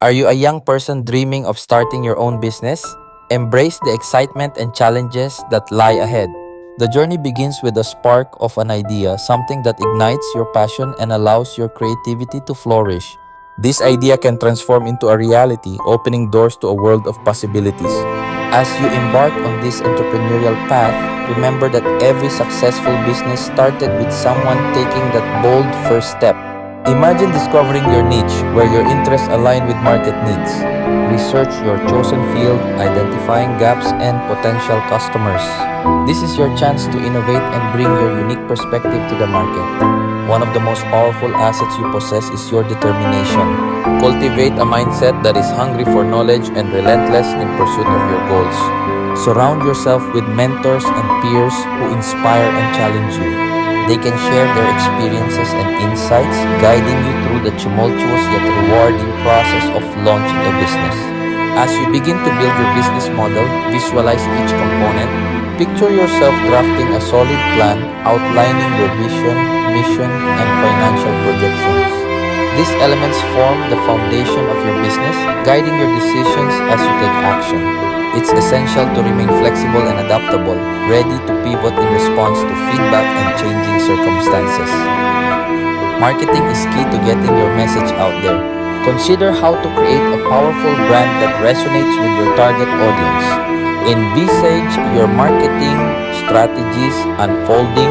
Are you a young person dreaming of starting your own business? Embrace the excitement and challenges that lie ahead. The journey begins with a spark of an idea, something that ignites your passion and allows your creativity to flourish. This idea can transform into a reality, opening doors to a world of possibilities. As you embark on this entrepreneurial path, remember that every successful business started with someone taking that bold first step. Imagine discovering your niche where your interests align with market needs. Research your chosen field, identifying gaps and potential customers. This is your chance to innovate and bring your unique perspective to the market. One of the most powerful assets you possess is your determination. Cultivate a mindset that is hungry for knowledge and relentless in pursuit of your goals. Surround yourself with mentors and peers who inspire and challenge you. They can share their experiences and insights, guiding you through the tumultuous yet rewarding process of launching a business. As you begin to build your business model, visualize each component. Picture yourself drafting a solid plan outlining your vision, mission, and financial projections. These elements form the foundation of your business, guiding your decisions as you take action. It's essential to remain flexible and adaptable, ready to pivot in response to feedback and changing circumstances. Marketing is key to getting your message out there. Consider how to create a powerful brand that resonates with your target audience. Envisage your marketing strategies unfolding,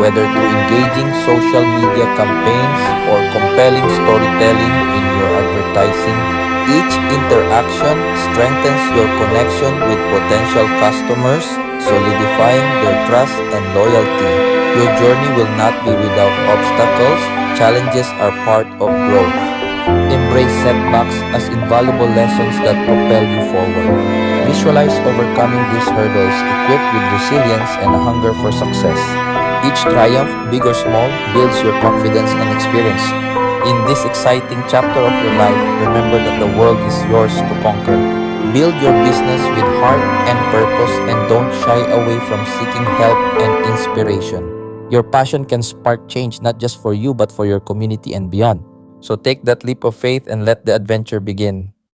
whether through engaging social media campaigns or compelling storytelling in your advertising. Each interaction strengthens your connection with potential customers, solidifying their trust and loyalty. Your journey will not be without obstacles. Challenges are part of growth. Embrace setbacks as invaluable lessons that propel you forward. Visualize overcoming these hurdles, equipped with resilience and a hunger for success. Each triumph, big or small, builds your confidence and experience. In this exciting chapter of your life, remember that the world is yours to conquer. Build your business with heart and purpose and don't shy away from seeking help and inspiration. Your passion can spark change not just for you but for your community and beyond. So take that leap of faith and let the adventure begin.